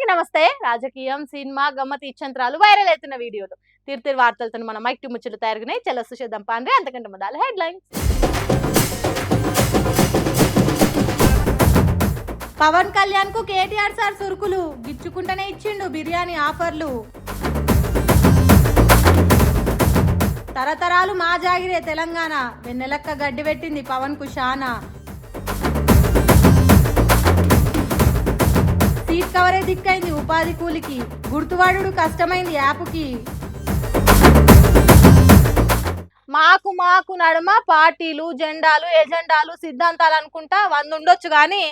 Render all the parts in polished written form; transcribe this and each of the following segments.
నమస్తే. రాజకీయం, సినిమా, గమ్మత్ ఇచ్చంత్రాలు వైరల్ అవుతున్న వీడియోలు తీర్తిరి వార్తలతో మన మైక్ టు ముచ్చట్లు తయారుగానే చెల్లసు చేద్దాం పాండ్రే. అంతకంటే మొదలు హెడ్లైన్స్. పవన్ కళ్యాణ్ కు కేటీఆర్ సార్ సురుకులు గిచ్చుకుంటూనే ఇచ్చిండు బిర్యానీ ఆఫర్లు. తరతరాలు మా జాగిరే తెలంగాణ, వెన్నెలక్క గడ్డి పెట్టింది పవన్ కు షానా. సీట్ కవరే దిక్కైంది ఉపాధి కూలికి, గుర్తువాడు కష్టమైంది యాప్కి. మాకు మాకు నడుమ పార్టీలు, జెండాలు, ఎజెండాలు, సిద్ధాంతాలు అనుకుంటా 100 ఉండొచ్చు గాని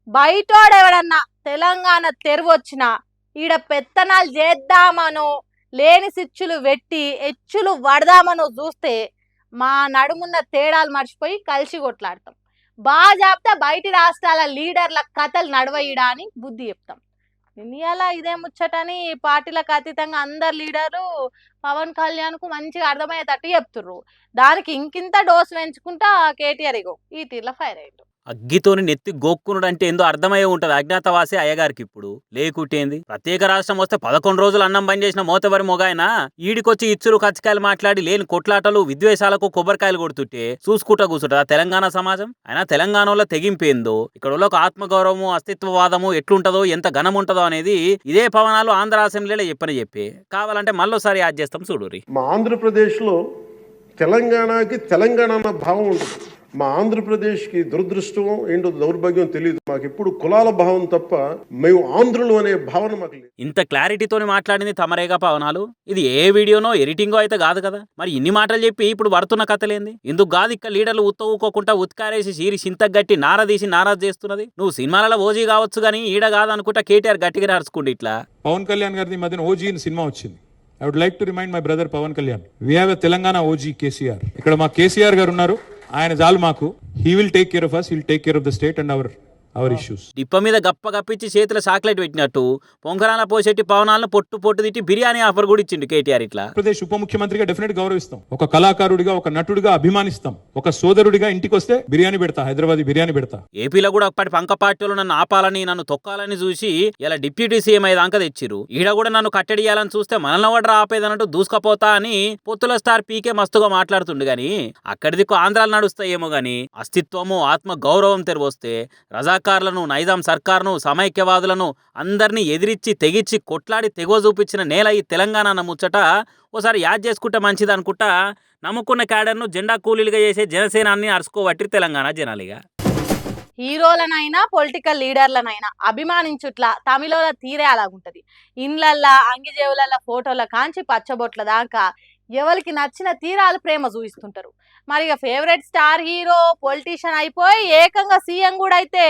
బయటోడెవడన్నా తెలంగాణ తెరువొచ్చినా ఈడ పెత్తనాలు చేద్దామనో లేని సిచ్చులు వెట్టి ఎచ్చులు వడదామనో చూస్తే మా నడుమున్న తేడాలు మర్చిపోయి కలిసి కొట్లాడతాం. బాగా చెప్తా బయటి రాష్ట్రాల లీడర్ల కథలు నడవయిడా అని బుద్ధి చెప్తాం. ఇవాళ ఇదే ముచ్చటని పార్టీలకు అతీతంగా అందరు లీడర్లు పవన్ కళ్యాణ్ కు మంచిగా అర్థమయ్యేటట్టు చెప్తుర్రు. దానికి ఇంకింత డోస్ పెంచుకుంటా కేటీఆర్ ఇగో ఈ తీర్ల ఫైర్ అయ్యిండు. అగ్గితోని నెత్తి గోక్కునుడు అంటే ఏందో అర్థమయ్యే ఉంటది అజ్ఞాతవాసి అయ్యగారికి. ఇప్పుడు లేకుటేంది, ప్రత్యేక రాష్ట్రం వస్తే 11 రోజులు అన్నం బంద్ చేసిన మోతవరి మొగాయన ఈడికొచ్చి ఇచ్చులు కచ్చకాయలు మాట్లాడి లేని కొట్లాటలు విద్వేషాలకు కొబ్బరికాయలు కొడుతుంటే చూసుకుంటా కూర్చుంటా తెలంగాణ సమాజం. అయినా తెలంగాణలో తెగింపేందో, ఇక్కడ ఒక ఆత్మగౌరవము, అస్తిత్వవాదము ఎట్లుంటదో, ఎంత ఘనం ఉంటదో అనేది ఇదే పవనాలు ఆంధ్ర అసెంబ్లీలో చెప్పి కావాలంటే మళ్ళోసారి యాడ్ చేస్తాం చూడురి. మా ఆంధ్రప్రదేశ్ లో తెలంగాణకి తెలంగాణ అన్న భావం ఉంటుంది. మా ఆంధ్రప్రదేశ్కి దురదృష్టం ఏంటో దౌర్భాగ్యం తెలియదు. మాకు ఎప్పుడు కులాల భావం తప్ప మేము ఆంధ్రులు అనే భావన మాకు లేదు. ఇంత క్లారిటీతోని మాట్లాడింది తమరేగా పవనాలు. ఇది ఏ వీడియోనో ఎడిటింగో అయితే కాదు కదా. మరి ఇన్ని మాటలు చెప్పి ఇప్పుడు పడుతున్న కథలేంది? ఇందుకు కాదు ఇక్క లీడర్లు ఉత్తవుకోకుండా ఉత్కారేసి సీరి సింతగట్టి నారదీసి నారాజ్ చేస్తున్నది. నువ్వు సినిమాలలో ఓజీ కావచ్చు కానీ ఈడ కాదనుకుంటా కేటీఆర్ గట్టిగా అరుచుకుంటే ఇట్లా. పవన్ కళ్యాణ్ గారి మధ్యన ఓజీ సినిమా వచ్చింది. I would like to remind my brother Pawan Kalyan, we have a Telangana OG KCR. ఇక్కడ మా కేసీఆర్ గారు ఉన్నారు, ఆయన చాలు మాకు. He will take care of us, he will take care of the state and our issues. డిప్ప మీద గప్ప గప్పించి చేతుల chocolate పెట్టినట్టు పొంగరాల పోసేటి పవనాలను పొట్టు తిట్టి బిర్యానీ ఆఫర్ కూడా ఇచ్చిండు కేటీఆర్. ఇట్లా ప్రదేశ్ ఉప ముఖ్యమంత్రిగా డెఫినెట్ గౌరవిస్తాం, ఒక కళాకారుడిగా, ఒక నటుడిగా అభిమానిస్తాం, ఒక సోదరుడిగా ఇంటికి వస్తే బిర్యానీ పెడతా, హైదరాబాద్ బిర్యానీ పెడతా. ఏపీలో కూడా అప్పటి పంక పార్టీలు నన్ను ఆపాలని, నన్ను తొక్కాలని చూసి ఇలా డిప్యూటీ సీఎం అయ్యేదాకా తెచ్చిరు. ఈడ కూడా నన్ను కట్టడియాలని చూస్తే మనల్ని వడ్ర ఆపేదన్నట్టు దూసుకపోతా అని పొత్తుల స్టార్ పీకే మస్తుగా మాట్లాడుతుండు గాని అక్కడిదికు ఆంధ్రాలు నడుస్తాయేమో గాని అస్తిత్వము, ఆత్మ గౌరవం తెరవస్తే రజాకార్లను, నైజాం సర్కార్ను, సమైక్యవాదులను అందరినీ ఎదిరించి తెగిచ్చి కొట్లాడి తెగో చూపించిన నేల ఈ తెలంగాణ అన్న ముచ్చట ఓసారి యాద్ చేసుకుంటే మంచిది అనుకుంటా నమ్ముకున్న క్యాడర్ను జెండా కూలీలుగా చేసే జనసేనాన్ని అరుచుకోబట్టి తెలంగాణ జనాలిగా. హీరోలనైనా పొలిటికల్ లీడర్లనైనా అభిమానించుట్లా తమిళోల తీరే అలాగుంటది. ఇండ్లల్లా, అంగిజేవులల్లా ఫోటోల కాంచి పచ్చబొట్ల దాకా ఎవరికి నచ్చిన తీరాలు ప్రేమ చూపిస్తుంటారు. మరి ఇక ఫేవరెట్ స్టార్ హీరో పొలిటీషియన్ అయిపోయి ఏకంగా సీఎం కూడా అయితే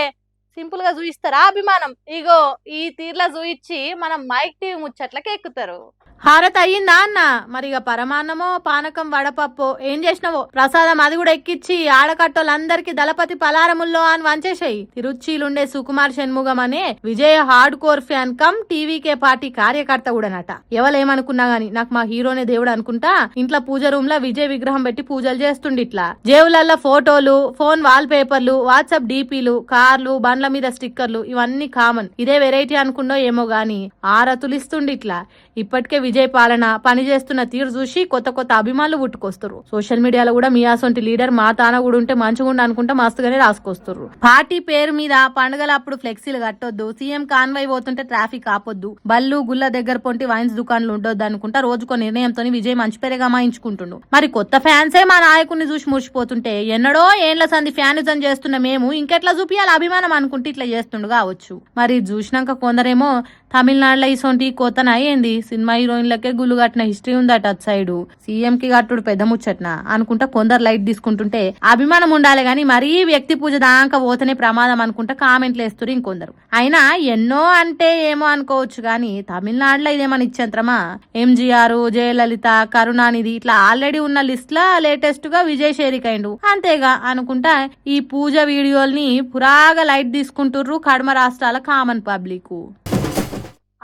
సింపుల్ గా చూయిస్తారా అభిమానం? ఇగో ఈ తీర్ల చూయించి మనం మైక్ టీవీ ముచ్చట్లకి ఎక్కుతారు. హారత్ అయ్యిందా అన్న? మరి ఇక పరమాన్నమో, పానకం, వడపప్పు ఏం చేసినావో ప్రసాదం అది కూడా ఎక్కిచ్చి ఆడకట్టోళ్ళందరికీ దళపతి పలారముల్లో అని వంచేసాయి. తిరుచిలుండే సుకుమార్ షణ్ముగం అనే Vijay hard core fan come TVK party కార్యకర్త కూడానట. ఎవలేమనుకున్నా గాని నాకు మా హీరోనే దేవుడు అనుకుంటా ఇంట్లో పూజ రూమ్ లో విజయ్ విగ్రహం పెట్టి పూజలు చేస్తుండి. ఇట్లా జేబులల్లో ఫోటోలు, ఫోన్ వాల్ పేపర్లు, వాట్సాప్ డీపీలు, కార్లు, బండ్ల మీద స్టిక్కర్లు ఇవన్నీ కామన్. ఇదే వెరైటీ అనుకున్నో ఏమో గాని ఆరతులు ఇస్తుండి. ఇట్లా ఇప్పటికే విజయ్ పాలన పని చేస్తున్న తీరు చూసి కొత్త కొత్త అభిమానులు పుట్టుకొస్తారు. సోషల్ మీడియాలో కూడా మీ అసొంటి లీడర్ మా తాన కూడా ఉంటే మంచిగుండు అనుకుంటే మస్తుగానే రాసుకొస్తారు. పార్టీ పేరు మీద పండుగల అప్పుడు ఫ్లెక్సీలు కట్టొద్దు, సీఎం కాన్వాయ్ పోతుంటే ట్రాఫిక్ ఆపొద్దు, బళ్ళు గుళ్ళ దగ్గర పొంటి వైన్స్ దుకాణాలు ఉండొద్దు అనుకుంటా రోజుకో నిర్ణయంతో విజయ్ మంచి పేరుగా మాయించుకుంటుండు. మరి కొత్త ఫ్యాన్సే మా నాయకుడిని చూసి మురిసిపోతుంటే ఎన్నడో ఏండ్ల సంది ఫ్యానిజం చేస్తున్న మేము ఇంకెట్లా చూపియాలి అభిమానం అనుకుంటే ఇట్లా చేస్తుండు కావచ్చు. మరి చూసినాక కొందరేమో తమిళనాడులో ఇసొంటి కొత్తన ఏంది సినిమా హీరోయిన్లకే గుళ్ళు కట్టిన హిస్టరీ ఉందట అటు సైడు, సీఎం కి కట్టుడు పెద్ద ముచ్చట్న అనుకుంటా కొందరు లైట్ తీసుకుంటుంటే అభిమానం ఉండాలి గాని మరీ వ్యక్తి పూజ దాకా పోతేనే ప్రమాదం అనుకుంటా కామెంట్లు వేస్తారు ఇంకొందరు. అయినా ఎన్నో అంటే ఏమో అనుకోవచ్చు గాని తమిళనాడులో ఇదేమని ఇచ్చేంత్రమా? ఎంజీఆర్, జయలలిత, కరుణానిధి ఇట్లా ఆల్రెడీ ఉన్న లిస్ట్ లా లేటెస్ట్ గా విజయ్ షేరికైండు అంతేగా అనుకుంటా ఈ పూజ వీడియోల్ని పురాగా లైట్ తీసుకుంటుర్రు కడమ రాష్ట్రాల కామన్ పబ్లిక్.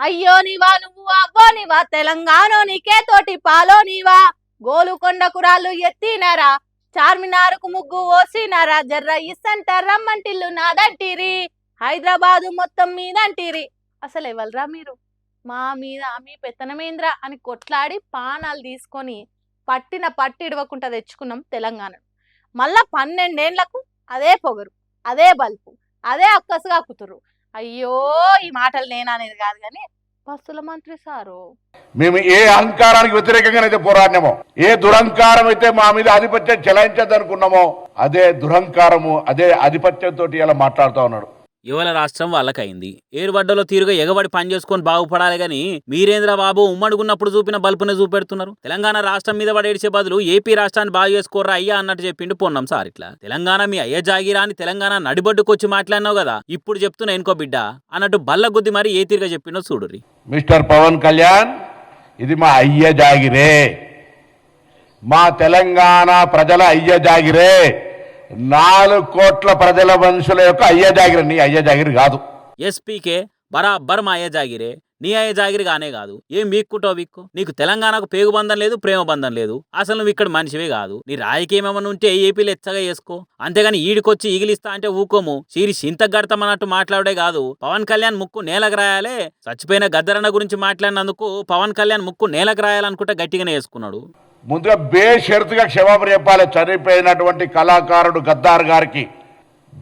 అయ్యో నీవా నువ్వు, అవ్వో నీవా, తెలంగాణ నీకే తోటి పాలో నీవా, గోలుకొండ కురాళ్ళు ఎత్తినారా, చార్మినారుకు ముగ్గు ఓసి నారా జర్ర ఇస్సంట రమ్మంటిల్లు నాదంటిరి, హైదరాబాదు మొత్తం మీదంటిరి. అసలు ఎవరురా మీరు? మా మీద మీ పెత్తనమేంద్ర అని కొట్లాడి పానాలు తీసుకొని పట్టిన పట్టి ఇడవకుండా తెచ్చుకున్నాం తెలంగాణ. మళ్ళా 12 ఏళ్లకు అదే పొగరు, అదే బల్పు, అదే అక్కసుగా కుతురు. అయ్యో ఈ మాటలు నేననేది కాదు కానీ బస్సుల మంత్రి సారు, మేము ఏ అహంకారానికి వ్యతిరేకంగానైతే పోరాడినామో, ఏ దురహంకారం అయితే మా మీద ఆధిపత్యం చెలాయించద్దనుకున్నామో అదే దురహంకారము, అదే ఆధిపత్యంతో ఇలా మాట్లాడుతూ ఉన్నాడు. యువల రాష్ట్రం వాళ్ళకైంది. ఏరుబడ్డలో తీరుగా ఎగబడి పని చేసుకొని బాగుపడాలి గాని మీరేంద్ర బాబు ఉమ్మడుగున్నప్పుడు చూపిన బల్పునే చూపెడుతున్నారు. తెలంగాణ రాష్ట్రం మీద పడేడిచే బదులు ఏపీ రాష్ట్రాన్ని బాగు చేసుకోర్రా అయ్యా అన్నట్టు చెప్పిండు పొన్నం సార్. ఇట్లా తెలంగాణ మీ అయ్య జాగిరా అని తెలంగాణ నడిబడ్డుకొచ్చి మాట్లాడినావు కదా, ఇప్పుడు చెప్తున్నా ఎనుకో బిడ్డ అన్నట్టు బల్ల గుద్ది మరి ఏ తీరుగా చెప్పిండో చూడుర్రి. మిస్టర్ పవన్ కళ్యాణ్, ఇది మా అయ్య జాగిరే, మా తెలంగాణ ప్రజల అయ్య జాగిరే, 4 కోట్ల ప్రజల మనుషుల యొక్క అయ్య జాగిరి, నీ అయ్య జాగిరి కాదు. ఎస్పీకే బరాబర్ మా అయ్య జాగిరే, నీ అయ్య జాగిరి కానే కాదు. ఏం వీక్కుంటావు వీక్కు? నీకు తెలంగాణకు పేగు బంధం లేదు, ప్రేమ బంధం లేదు. అసలు నువ్వు ఇక్కడ మనిషివే కాదు. నీ రాజకీయం ఏమన్నా ఉంటే ఏపీలో ఎచ్చగా చేసుకో, అంతేగాని ఈడికొచ్చి ఈగిలిస్తా అంటే ఊకోము. సీరి చింతగడతామన్నట్టు మాట్లాడే కాదు. పవన్ కళ్యాణ్ ముక్కు నేలకు రాయాలే. చచ్చిపోయిన గద్దరన్న గురించి మాట్లాడినందుకు పవన్ కళ్యాణ్ ముక్కు నేలకు రాయాలనుకుంటే గట్టిగానే వేసుకున్నాడు. ముందుగా బేషరతుగా క్షమాపణ చెప్పాలి. చనిపోయినటువంటి కళాకారుడు గద్దార్ గారికి,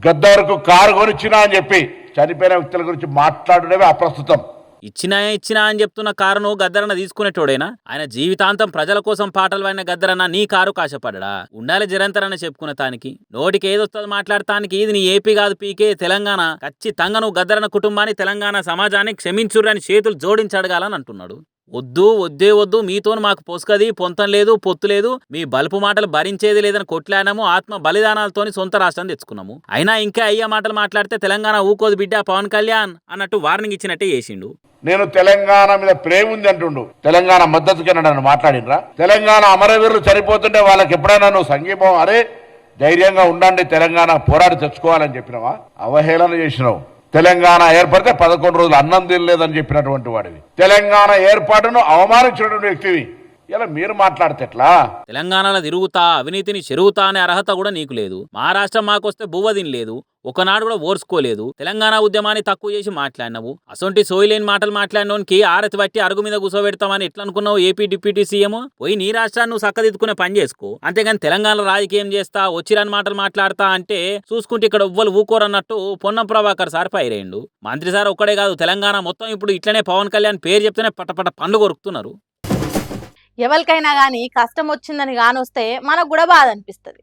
గద్దార్కు కారు కొనిచ్చినా అని చెప్పి చనిపోయిన వ్యక్తుల గురించి మాట్లాడడమే అప్రస్తుతం. ఇచ్చినా అని చెప్తున్న కారును గద్దరన్న తీసుకునేటోడేనా? ఆయన జీవితాంతం ప్రజల కోసం పాటలు పాడిన గద్దరన్న నీ కారు కాశపడ్డా? ఉండాలి జరంతరన్న చెప్పుకునే తానికి. నోటికి ఏదొస్తుంది మాట్లాడటానికి. ఇది నీ ఏపీ కాదు పీకే తెలంగాణ. ఖచ్చితంగా నువ్వు గద్దరన్న కుటుంబాన్ని, తెలంగాణ సమాజాన్ని క్షమించుర్రని చేతులు జోడించడగాలని అంటున్నాడు. వద్దు మీతో మాకు పొసకది, పొంతం లేదు, పొత్తు లేదు, మీ బలుపు మాటలు భరించేది లేదని కొట్లాడాము. ఆత్మ బలిదానాలతోని సొంత రాష్ట్రం తెచ్చుకున్నాము. అయినా ఇంకా అయ్యే మాటలు మాట్లాడితే తెలంగాణ ఊకోదు బిడ్డ పవన్ కళ్యాణ్ అన్నట్టు వార్నింగ్ ఇచ్చినట్టే చేసిండు. నేను తెలంగాణ మీద ప్రేమ ఉంది అంటుండు. తెలంగాణ మద్దతుగా నన్ను మాట్లాడినరా? తెలంగాణ అమరవీరులు చనిపోతుంటే వాళ్ళకి ఎప్పుడైనా నువ్వు సంఘీభావం, అరే ధైర్యంగా ఉండండి, తెలంగాణ పోరాడి తెచ్చుకోవాలని చెప్పినావా? అవహేళన చేసినావు. తెలంగాణ ఏర్పడితే 11 రోజులు అన్నం తినలేదని చెప్పినటువంటి వాడివి. తెలంగాణ ఏర్పాటును అవమానించినటువంటి వ్యక్తివి. ఇలా మీరు మాట్లాడితే ఎట్లా? తెలంగాణలో తిరుగుతా, అవినీతిని చెరుగుతా అనే అర్హత కూడా నీకు లేదు. మహారాష్ట్రం మాకొస్తే బువ్వదిని లేదు, ఒకనాడు కూడా ఓర్చుకోలేదు. తెలంగాణ ఉద్యమాన్ని తక్కువ చేసి మాట్లాడినావు. అసొంటి సోయిలేని మాటలు మాట్లాడినోనికి ఆరతి బట్టి అరుగు మీద కూసోబెడతామని ఎట్లా అనుకున్నావు? ఏపీ డిప్యూటీ సీఎం పోయి నీ రాష్ట్రాన్ని నువ్వు చక్కదిద్దుకునే పని చేసుకో. అంతేగాని తెలంగాణ రాజకీయం చేస్తా, వచ్చిరాని మాటలు మాట్లాడతా అంటే చూసుకుంటే ఇక్కడ ఎవ్వరు ఊకోరన్నట్టు పొన్నం ప్రభాకర్ సార్ పైరేయండు. మంత్రి సార్ ఒక్కడే కాదు, తెలంగాణ మొత్తం ఇప్పుడు ఇట్లనే పవన్ కళ్యాణ్ పేరు చెప్తేనే పటపట పండ్లు కొరుకుతున్నారు. ఎవరికైనా కానీ కష్టం వచ్చిందని కానొస్తే మనకు కూడా బాధ అనిపిస్తుంది.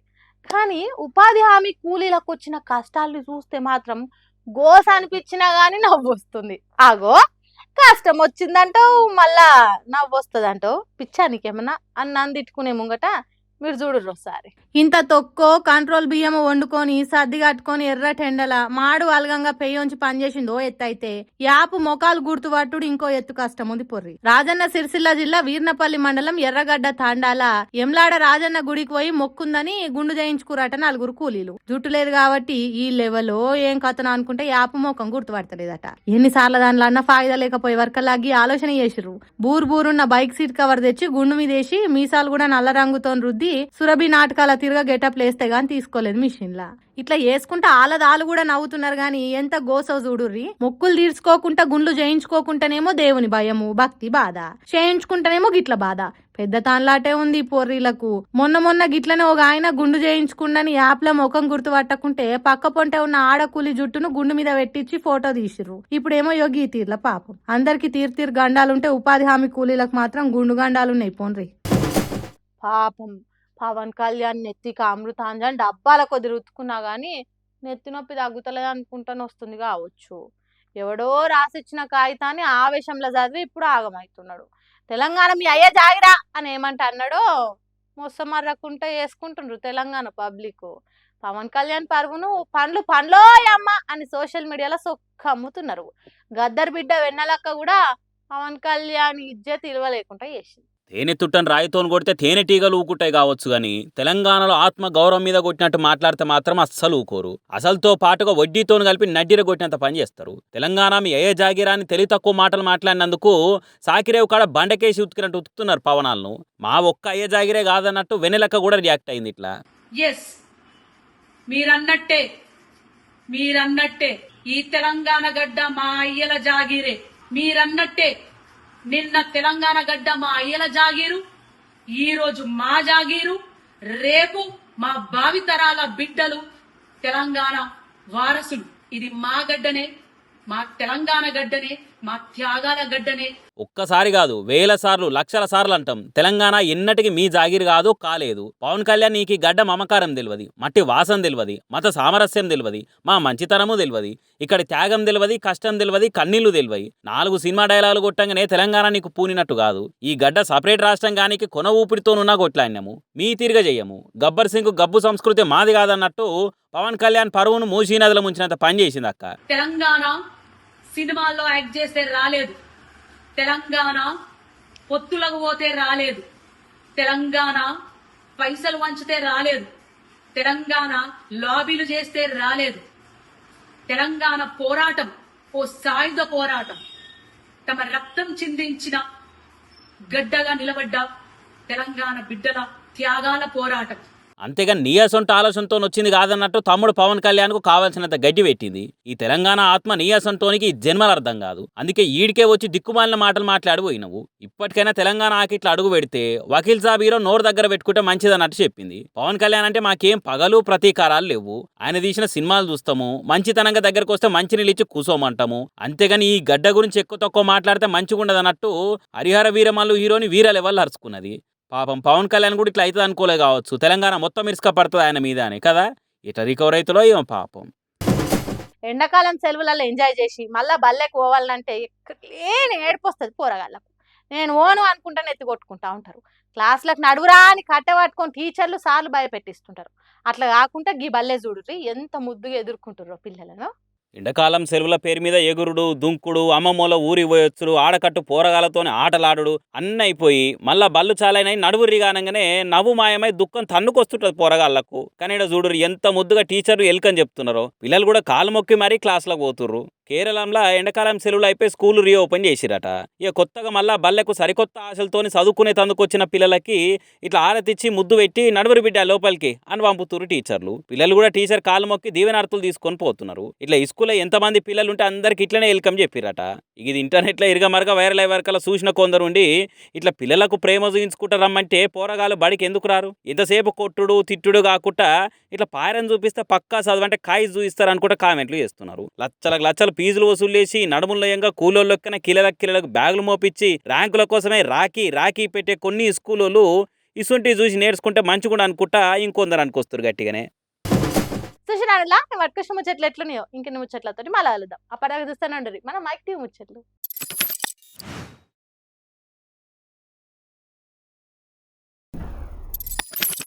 కానీ ఉపాధి హామీ కూలీలకు వచ్చిన కష్టాలను చూస్తే మాత్రం గోస అనిపించినా గానీ నవ్వు వస్తుంది. ఆగో కష్టం వచ్చిందంటావు మళ్ళా నవ్వు వస్తుంది అంటావు. పిచ్చా నీకేమన్నా అన్నం తిట్టుకునే ముంగట మీరు చూడరు ఒకసారి. ఇంత తొక్కో కంట్రోల్ బియ్యం వండుకొని సర్ది కట్టుకొని ఎర్ర టెండల మాడు అలగంగా పెయ్యోంచి పనిచేసిందో ఎత్తు అయితే యాపు మొకాలు గుర్తుపట్టుడు ఇంకో ఎత్తు కష్టం ఉంది పొర్రి. రాజన్న సిరిసిల్ల జిల్లా వీర్నపల్లి మండలం ఎర్రగడ్డ తాండాల ఎమ్లాడ రాజన్న గుడికి పోయి మొక్కుందని గుండు చేయించుకురాట 4 కూలీలు. జుట్టు లేదు కాబట్టి ఈ లెవెల్లో ఏం కథను అనుకుంటే యాపు మొఖం గుర్తుపడతలేదట. ఎన్నిసార్లు దానిలో అన్న ఫాయిదా లేకపోయే వరకలాగి ఆలోచన చేసిర్రు. బూరున్న బైక్ సీట్ కవర్ తెచ్చి గుండు మీదేసి మీసాలు కూడా నల్ల రంగుతో రుద్ది సురభి నాటకాల తిరగా గెటప్ లేస్తే గాని తీసుకోలేదు మిషన్లా. ఇట్లా వేసుకుంటా ఆలదాలు కూడా నవ్వుతున్నారు గాని ఎంత గోసో చూడుర్రి. మొక్కులు తీర్చుకోకుండా గుండ్లు చేయించుకోకుండానేమో దేవుని భయము భక్తి బాధ, చేయించుకుంటానేమో గిట్ల బాధ. పెద్ద తాన్లాటే ఉంది పొర్రీలకు. మొన్న గిట్లనే ఒక ఆయన గుండు చేయించుకుండని యాప్ల ముఖం గుర్తు పట్టకుంటే పక్క పొంటే ఉన్న ఆడకూలి జుట్టును గుండు మీద పెట్టించి ఫోటో తీసిర్రు. ఇప్పుడేమో యోగి తీర్ల పాపం. అందరికి తీరు గండాలుంటే ఉపాధి హామీ కూలీలకు మాత్రం గుండు గండాలున్నాయి పోన్రి. పాపం పవన్ కళ్యాణ్ నెత్తికి అమృతాంజన్ డబ్బాల కొద్ది రుతుకున్నా గానీ నెత్తి నొప్పి తగ్గుతలేదు అనుకుంటాను వస్తుంది కావచ్చు. ఎవడో రాసిచ్చిన కాగితాన్ని ఆవేశంలో చదివి ఇప్పుడు ఆగమవుతున్నాడు. తెలంగాణ మీ అయ్యే జాగిరా అని ఏమంటే అన్నాడో మొసమర్రకుంటే వేసుకుంటుండ్రు తెలంగాణ పబ్లిక్. పవన్ కళ్యాణ్ పరువును పండ్లో అమ్మ అని సోషల్ మీడియాలో సొక్క అమ్ముతున్నారు. గద్దర్ బిడ్డ వెన్నెలక్క కూడా పవన్ కళ్యాణ్ ఇజ్జత్ ఇలువ లేకుండా చేసింది. తేనె తుట్టని రాయితోని కొడితే తేనెటీగలు ఊకుంటాయి కావచ్చు గాని తెలంగాణలో ఆత్మ గౌరవం మీద కొట్టినట్టు మాట్లాడితే మాత్రం అస్సలు ఊకోరు. అసలుతో పాటుగా వడ్డీతోని కలిపి నడ్డిర కొట్టినంత పని చేస్తారు. తెలంగాణ మీ అయ్యే జాగిరాని తెలివి తక్కువ మాటలు మాట్లాడినందుకు సాకిరేవు కాడ బండకేసి ఉతుకుతున్నారు పవనాలను. మా ఒక్క అయ్యే జాగిరే కాదన్నట్టు వెనెలక్క కూడా రియాక్ట్ అయింది. ఇట్లా ఎస్, మీరన్నట్టే ఈ తెలంగాణ గడ్డ మా అయ్యల జాగీరే. మీరన్నట్టే నిన్న తెలంగాణ గడ్డ మా అయ్యల జాగీరు, ఈ రోజు మా జాగీరు, రేపు మా భావితరాల బిడ్డలు తెలంగాణ వారసులు. ఇది మా గడ్డనే, మా తెలంగాణ గడ్డనే, మా త్యాగాల గడ్డనే. ఒక్కసారి కాదు, వేల సార్లు, లక్షల సార్లు అంటాం తెలంగాణ ఎన్నటికి మీ జాగిరి కాదు, కాలేదు. పవన్ కళ్యాణ్ నీకు గడ్డ మమకారం తెలియదు, మట్టి వాసన తెలియదు, మత సామరస్యం తెలియదు, మా మంచితనము తెలియదు, ఇక్కడ త్యాగం తెలియదు, కష్టం తెలియదు, కన్నీళ్లు తెలియదు. 4 సినిమా డైలాగులు కొట్టంగానే తెలంగాణ నీకు పూనినట్టు కాదు. ఈ గడ్డ సపరేట్ రాష్ట్రం గానికి కొన ఊపిరితోనున్నా కొట్లాడినాము, మీ తిరిగ చెయ్యము. గబ్బర్ సింగ్ గబ్బు సంస్కృతి మాది కాదన్నట్టు పవన్ కళ్యాణ్ పరువును మూసీ నదిలో ముంచినంత పని చేసింది అక్క. తెలంగాణ సినిమాల్లో యాక్ట్ చేస్తే రాలేదు, తెలంగాణ పొత్తులకు పోతే రాలేదు, తెలంగాణ పైసలు వంచితే రాలేదు, తెలంగాణ లాబీలు చేస్తే రాలేదు. తెలంగాణ పోరాటం ఓ సాయుధ పోరాటం, తమ రక్తం చిందించిన గడ్డగా నిలబడ్డ తెలంగాణ బిడ్డల త్యాగాల పోరాటం. అంతేగా నీ అసొంట ఆలోచనతో వచ్చింది కాదన్నట్టు తమ్ముడు పవన్ కళ్యాణ్కు కావాల్సినంత గడ్డి పెట్టింది. ఈ తెలంగాణ ఆత్మ నీ అసొంటోనికి జన్మల అర్థం కాదు. అందుకే ఈడికే వచ్చి దిక్కుమాలిన మాటలు మాట్లాడిపోయినవు. ఇప్పటికైనా తెలంగాణ ఆకిట్లా అడుగు పెడితే వకీల్ సాబ్ హీరో నోరు దగ్గర పెట్టుకుంటే మంచిదన్నట్టు చెప్పింది. పవన్ కళ్యాణ్ అంటే మాకేం పగలు ప్రతీకారాలు లేవు, ఆయన తీసిన సినిమాలు చూస్తాము, మంచితనంగా దగ్గరకు వస్తే మంచినీళ్ళు ఇచ్చి కూసోమంటాము. అంతేగాని ఈ గడ్డ గురించి ఎక్కువ తక్కువ మాట్లాడితే మంచిగుండదన్నట్టు హరిహర వీరమల్లు హీరోని వీర లెవెల్ అరుచుకున్నది. పాపం పవన్ కళ్యాణ్ కూడా ఇట్లా అవుతుంది అనుకోలే కావచ్చు, తెలంగాణ మొత్తం ఇసుక పడుతుంది ఆయన మీద అని కదా. ఇట్లా రికవర్ అవుతుందో ఏమో పాపం. ఎండాకాలం సెలవులలో ఎంజాయ్ చేసి మళ్ళీ బల్లెకి పోవాలంటే లేని ఏడుపు వస్తుంది పోరగాళ్ళకు. నేను ఓను అనుకుంటాను ఎత్తి కొట్టుకుంటా ఉంటారు. క్లాసులకు నడువురా అని కట్టబట్టుకొని టీచర్లు సార్లు భయపెట్టిస్తుంటారు. అట్లా కాకుండా గీ బల్లె చూడుర్రి ఎంత ముద్దుగా ఎదుర్కొంటారో పిల్లలను. ఎండాకాలం సెలవుల పేరు మీద ఎగురుడు, దుంకుడు, అమ్మమ్మల ఊరి పోయొచ్చుడు, ఆడకట్టు పోరగాలతోనే ఆటలాడుడు అన్నీ అయిపోయి మళ్ళా బళ్ళు చాలైనాయి నడువురి కానంగానే నవ్వు మాయమై దుఃఖం తన్నుకొస్తుంటుంది పోరగాళ్లకు. కానీ ఇక్కడ చూడురు ఎంత ముద్దుగా టీచర్లు ఎల్కని చెప్తున్నారో. పిల్లలు కూడా కాలు మొక్కి మరీ క్లాసులకు పోతుర్రు. కేరళంలో ఎండాకాలం సెలవులు అయిపోయి స్కూల్ రీఓపెన్ చేసిరట. ఇక కొత్తగా మళ్ళా బల్లెకు సరికొత్త ఆశలతోని చదువుకునే తందుకొచ్చిన పిల్లలకి ఇట్లా ఆరతిచ్చి ముద్దు పెట్టి నడువురి బిడ్డ లోపలికి అని పంపుతున్నారు టీచర్లు. పిల్లలు కూడా టీచర్ కాలు మొక్కి దీవెనార్తులు తీసుకొని పోతున్నారు. ఇట్లా స్కూల్లో ఎంతమంది పిల్లలు ఉంటే అందరికి ఇట్లనే వెల్కమ్ చెప్పిరట. ఇది ఇంటర్నెట్లో ఇరగమరగా వైరల్ అయ్యే వరకల్లా చూసిన కొందరు ఉండి ఇట్లా పిల్లలకు ప్రేమ చూయించుకుంటారు రమ్మంటే పోరగాలు బడికి ఎందుకు రారు? ఎంతసేపు కొట్టుడు తిట్టుడు కాకుండా ఇట్లా పాయరం చూపిస్తే పక్కా చదవంటే కాయి చూపిస్తారు అనుకుంటే కామెంట్లు చేస్తున్నారు. లచ్చలకు ఫీజులు వసూలు చేసి నడుములయంగా కూలోళ్ళొక్కన కిలలకు బ్యాగులు మోపించి ర్యాంకుల కోసమే రాఖీ పెట్టే కొన్ని స్కూళ్ళు ఇసుంటి చూసి నేర్చుకుంటే మంచిగా అనుకుంటా ఇంకొందరు అనుకొస్తారు గట్టిగానే. చూసినారులా వర్కష ముచ్చట్లు ఎట్లున్నాయో ఇంకెన్ని ముచ్చట్లతో మళ్ళీ కలుద్దాం. అప్పటిదాకా చూస్తానండి మన మైక్ టీవీ ముచ్చట్లు.